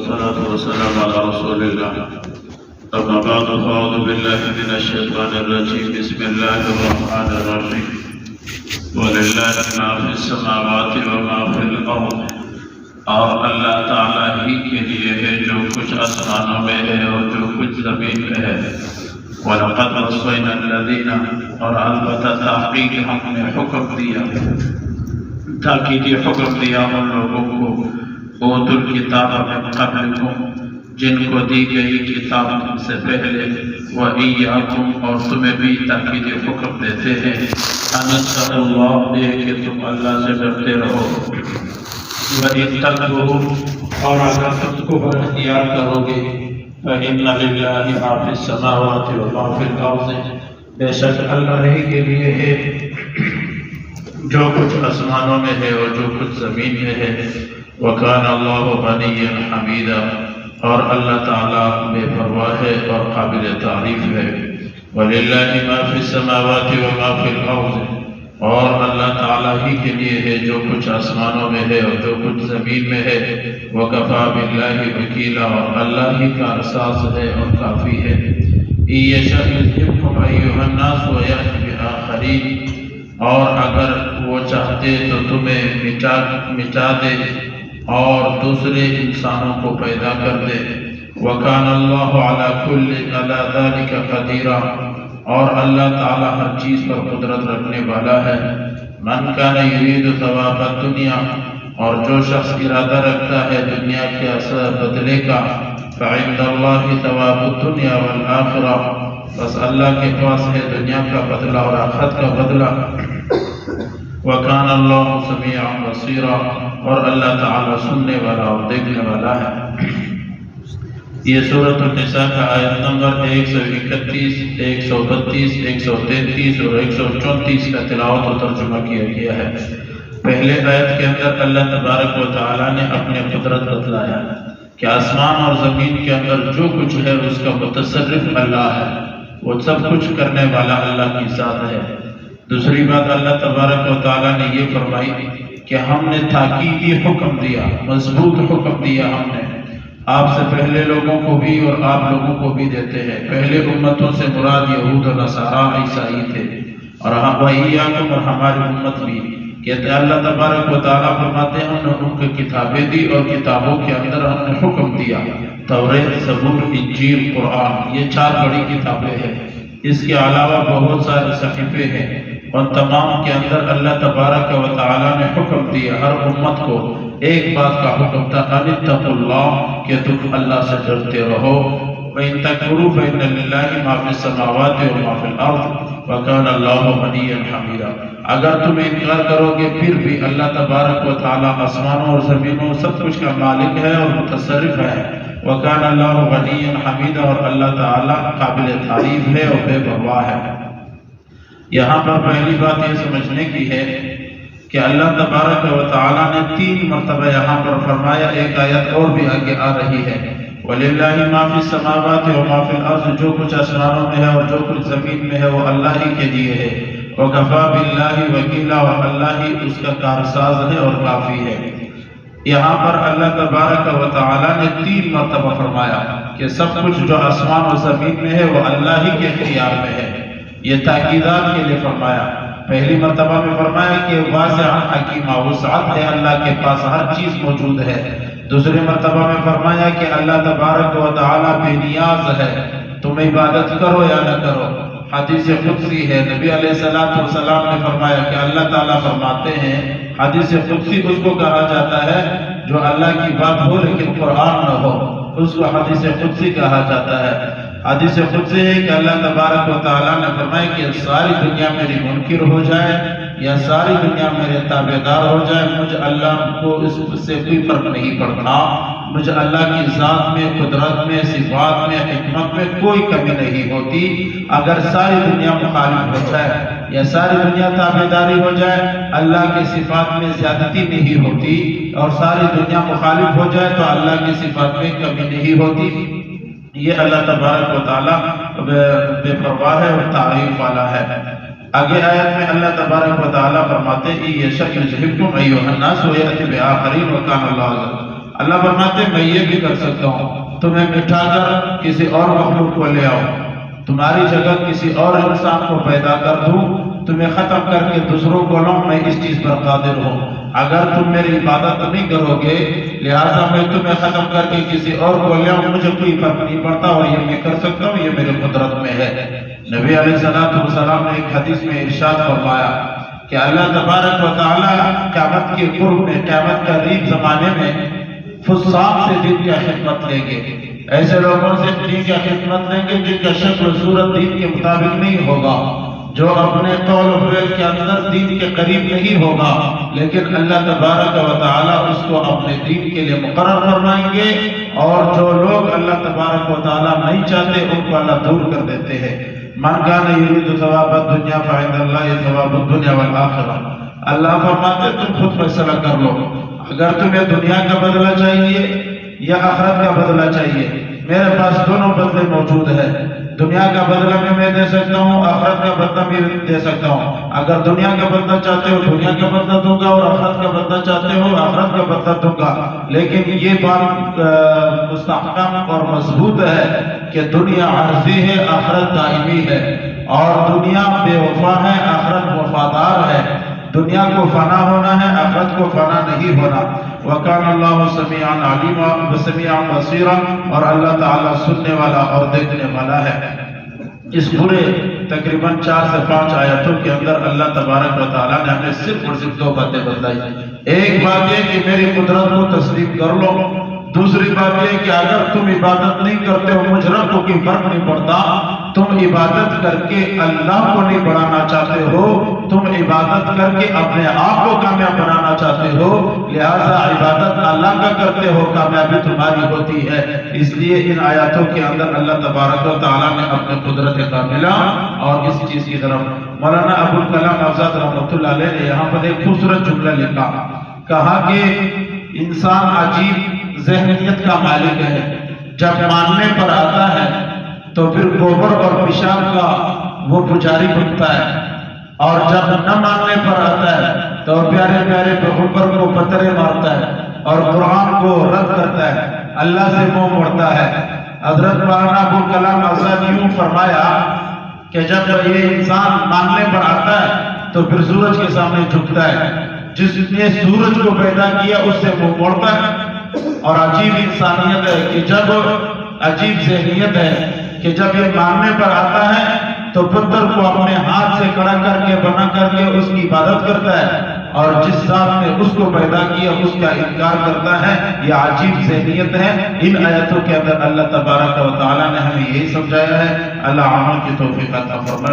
والصلاة والسلام على رسول الله. أما بعد فأعوذ بالله من الشيطان الرجيم. بسم الله الرحمن الرحيم. ولله ما في السماوات وما في الأرض. اور اللہ تعالیٰ ہی کے لیے ہے جو کچھ آسمانوں میں ہے اور جو کچھ زمین میں ہے. وَلَقَدْ وَصَّيْنَا الَّذِينَ اور البتہ تحقیق ہم نے حکم دیا، تاکیدی حکم دیا ان لوگوں کو اوتوا الکتاب من قبلکم جن کو دی گئی کتاب تم سے پہلے، وَإِيَّاكُمْ اور تمہیں بھی تاکیدی حکم دیتے ہیں أَنِ اتَّقُوا اللَّهَ کہ تم اللہ سے ڈرتے رہو. وَإِن تَكْفُرُوا اور اگر تم کفر اختیار کرو گے فَإِنَّ لِلَّهِ مَا فِي السَّمَاوَاتِ وَمَا فِي الْأَرْضِ بے شک اللہ ہی کے لیے ہے جو کچھ آسمانوں میں ہے اور جو کچھ زمین میں ہے. وَكَانَ اللَّهُ غَنِيًّا حَمِيدًا اور اللہ تعالیٰ بے پرواہ ہے اور قابل تعریف ہے. وَلِلَّهِ مَا فِي السَّمَاوَاتِ وَمَا فِي الْأَرْضِ اور اللہ تعالیٰ ہی کے لیے ہے جو کچھ آسمانوں میں ہے اور جو کچھ زمین میں ہے. وَكَفَى بِاللَّهِ وَكِيلًا اور اللہ ہی کا احساس ہے اور کافی ہے. إِن يَشَأْ يُذْهِبْكُمْ أَيُّهَا النَّاسُ وَيَأْتِ بِآخَرِينَ اور اگر وہ چاہتے تو تمہیں مٹا دے اور دوسرے انسانوں کو پیدا کر دے. وَكَانَ اللَّهُ عَلَى ذَلِكَ قَدِيرًا اور اللہ تعالیٰ ہر چیز پر قدرت رکھنے والا ہے. مَنْ كَانَ يُرِيدُ ثَوَابَ الدُّنْيَا اور جو شخص ارادہ رکھتا ہے دنیا کے بدلے کا فَعِنْدَ اللَّهِ ثَوَابُ الدُّنْيَا وَالْآخِرَةِ بس اللہ کے پاس ہے دنیا کا بدلہ اور آخرت کا بدلہ. وَكَانَ اللَّهُ سَمِيعًا بَصِيرًا اور اللہ تعالیٰ سننے والا اور دیکھنے والا ہے. یہ سورۃ النساء کا آیت نمبر 131، 132، 133 اور 134 کا تلاوت و ترجمہ کیا گیا ہے. پہلے آیت کے اندر اللہ تبارک و تعالیٰ نے اپنے قدرت بتلایا کہ آسمان اور زمین کے اندر جو کچھ ہے اس کا متصرف اللہ ہے، وہ سب کچھ کرنے والا اللہ کی ذات ہے. دوسری بات اللہ تبارک و تعالیٰ نے یہ فرمائی کہ ہم نے تاکیدی حکم دیا، مضبوط حکم دیا ہم نے آپ سے پہلے لوگوں کو بھی اور آپ لوگوں کو بھی دیتے ہیں. پہلے امتوں سے مراد یہود و نصارہ عیسائی تھے اور وَإِيَّاكُمْ اور ہماری امت بھی. کہتے ہیں اللہ تبارک و تعالیٰ فرماتے ہیں ہم نے ان کو کتابیں دی اور کتابوں کے اندر ہم نے حکم دیا. توریت، زبور، انجیل، قرآن یہ 4 بڑی کتابیں ہیں. اس کے علاوہ بہت سارے صحیفے ہیں. ان تمام کے اندر اللہ تبارک و تعالیٰ نے حکم دیا ہر امت کو ایک بات کا حکم تھا أَنِ اتَّقُوا اللَّهَ کہ تم اللہ سے ڈرتے رہو. وَإِن تَكْفُرُوا فَإِنَّ لِلَّهِ مَا فِي السَّمَاوَاتِ وَمَا فِي الْأَرْضِ وَكَانَ اللَّهُ غَنِيًّا حَمِيدًا اگر تم انکار کرو گے پھر بھی اللہ تبارک و تعالیٰ آسمانوں اور زمینوں سب کچھ کا مالک ہے اور متصرف ہے. وَكَانَ اللَّهُ غَنِيًّا حَمِيدًا اور اللہ تعالیٰ قابل تعریف ہے اور بے پرواہ ہے. یہاں پر پہلی بات یہ سمجھنے کی ہے کہ اللہ تبارک و تعالیٰ نے 3 مرتبہ یہاں پر فرمایا. ایک آیت اور بھی آگے آ رہی ہے وَلِلَّهِ مَا فِي السَّمَاوَاتِ وَمَا فِي الْأَرْضِ جو کچھ آسمانوں میں ہے اور جو کچھ زمین میں ہے وہ اللہ ہی کے لیے ہے. وَكَفَى بِاللَّهِ وَكِيلًا اور اللہ ہی اس کا کارساز ہے اور کافی ہے. یہاں پر اللہ تبارک و تعالیٰ نے 3 مرتبہ فرمایا کہ سب کچھ جو آسمان اور زمین میں ہے وہ اللہ ہی کے اختیار میں ہے. یہ تاکیدات کے لیے فرمایا. پہلی مرتبہ میں فرمایا کہ واضح حکیمہ وسعت ہے اللہ کے پاس ہر چیز موجود ہے. دوسری مرتبہ میں فرمایا کہ اللہ تبارک و تعالیٰ بے نیاز ہے، تم عبادت کرو یا نہ کرو. حدیث قدسی ہے، نبی علیہ السلام نے فرمایا کہ اللہ تعالیٰ فرماتے ہیں حدیث قدسی اس کو کہا جاتا ہے جو اللہ کی بات ہو لیکن قرآن نہ ہو، اس کو حدیث قدسی کہا جاتا ہے. حدیث قدسی ہے کہ اللہ تبارک و تعالیٰ نے فرمایا کہ ساری دنیا میری منکر ہو جائے یا ساری دنیا میرے تابعدار ہو جائے، مجھے اللہ کو اس سے کوئی فرق نہیں پڑتا. مجھے اللہ کی ذات میں، قدرت میں، صفات میں، حکمت میں کوئی کمی نہیں ہوتی. اگر ساری دنیا مخالف ہو جائے یا ساری دنیا تابعداری ہو جائے اللہ کی صفات میں زیادتی نہیں ہوتی، اور ساری دنیا مخالف ہو جائے تو اللہ کی صفات میں کمی نہیں ہوتی. یہ اللہ تبارک و تعالیٰ بے پرواہ ہے اور تعریف والا ہے. آگے آیت میں اللہ تبارک و تعالیٰ فرماتے ہیں يَشَأْ يُذْهِبْكُمْ أَيُّهَا النَّاسُ وَيَأْتِ بِآخَرِينَ وَكَانَ اللَّهُ اللہ فرماتے میں یہ بھی کر سکتا ہوں، تمہیں مٹھا کر کسی اور مخلوق کو لے آؤ، تمہاری جگہ کسی اور انسان کو پیدا کر دوں، تمہیں ختم کر کے دوسروں کو لاؤں، میں اس چیز پر قادر ہوں۔ اگر تم میری عبادت نہیں کرو گے لہٰذا میں تمہیں ختم کر کے کسی اور کو لے آؤں، مجھے کوئی فرق نہیں پڑتا، اور یہ میں کر سکتا ہوں، یہ میرے قدرت میں ہے۔ نبی علیہ السلام نے ایک حدیث میں ارشاد فرمایا کہ اللہ تبارک و تعالی قیامت کے قرب میں، قیامت کے قریب زمانے میں فساق سے دین کی خدمت لیں گے، ایسے لوگوں سے دین کی خدمت لیں گے جن کا شکل و صورت دین کے مطابق نہیں ہوگا، جو اپنے قول و فعل کے اندر دین کے قریب نہیں ہوگا، لیکن اللہ تبارک و تعالی اس کو اپنے دین کے لیے مقرر فرمائیں گے، اور جو لوگ اللہ تبارک و تعالی نہیں چاہتے ان کو اللہ دور کر دیتے ہیں۔ من کان یرید ثواب الدنیا فعند اللہ ثواب الدنیا والآخرہ، اللہ فرماتے تم خود فیصلہ کر لو، اگر تمہیں دنیا کا بدلہ چاہیے یا آخرت کا بدلہ چاہیے، میرے پاس دونوں بدلے موجود ہیں، دنیا کا بدلہ میں دے سکتا ہوں، آخرت کا بدلہ بھی دے سکتا ہوں۔ اگر دنیا کا بدلہ چاہتے ہو دنیا کا بدلہ دوں گا، اور آخرت کا بدلہ چاہتے ہو آخرت کا بدلہ دوں گا، لیکن یہ بات مستحکم اور مضبوط ہے کہ دنیا عارضی ہے، آخرت دائمی ہے، اور دنیا بے وفا ہے، آخرت وفادار ہے، دنیا کو فنا ہونا ہے، آخرت کو فنا نہیں ہونا۔ وَكَانَ اللَّهُ سَمِيعًا عَلِيمًا وَسَمِيعًا بَصِيرًا، اور اللہ تعالیٰ سننے والا اور دیکھنے والا ہے۔ اس پورے تقریباً 4 سے 5 آیتوں کے اندر اللہ تبارک و تعالیٰ نے ہمیں صرف اور صرف 2 باتیں بتلائی۔ ایک بات یہ کہ میری قدرت کو تسلیم کر لو، دوسری بات یہ کہ اگر تم عبادت نہیں کرتے ہو مجھ رب کو کوئی فرق نہیں پڑتا، تم عبادت کر کے اللہ کو نہیں بڑھانا چاہتے ہو، تم عبادت کر کے اپنے آپ کو کامیاب بنانا چاہتے ہو، لہذا عبادت اللہ کا کرتے ہو کامیابی تمہاری ہوتی ہے۔ اس لیے ان آیاتوں کے اندر اللہ تبارک و تعالیٰ نے اپنے قدرت کاملہ اور اس چیز کی طرف، مولانا ابوالکلام آزاد رحمۃ اللہ علیہ نے یہاں پر ایک خوبصورت جملہ لکھا، کہا کہ انسان عجیب ذہنیت کا مالک ہے، جب ماننے پر آتا ہے تو پھر گوبر اور پیشاب کا وہ پجاری بنتا ہے، اور جب نہ ماننے پر آتا ہے تو پیارے پیارے پیغمبر کو پتھرے مارتا ہے اور قرآن کو رد کرتا ہے، اللہ سے منہ موڑتا ہے۔ حضرت مولانا ابوالکلام آزاد یوں فرمایا کہ جب یہ انسان ماننے پر آتا ہے تو پھر سورج کے سامنے جھکتا ہے، جس نے سورج کو پیدا کیا اس سے منہ موڑتا ہے۔ اور عجیب انسانیت ہے کہ جب عجیب ذہنیت ہے کہ جب یہ ماننے پر آتا ہے تو پتھر کو اپنے ہاتھ سے کڑا کر کے بنا کر کے اس کی عبادت کرتا ہے، اور جس ذات نے اس کو پیدا کیا اس کا انکار کرتا ہے۔ یہ عجیب ذہنیت ہے۔ ان آیتوں کے اندر اللہ تبارک و تعالیٰ نے ہمیں یہی سمجھایا ہے۔ اللہ عمل کی توفیق عطا فرمائے۔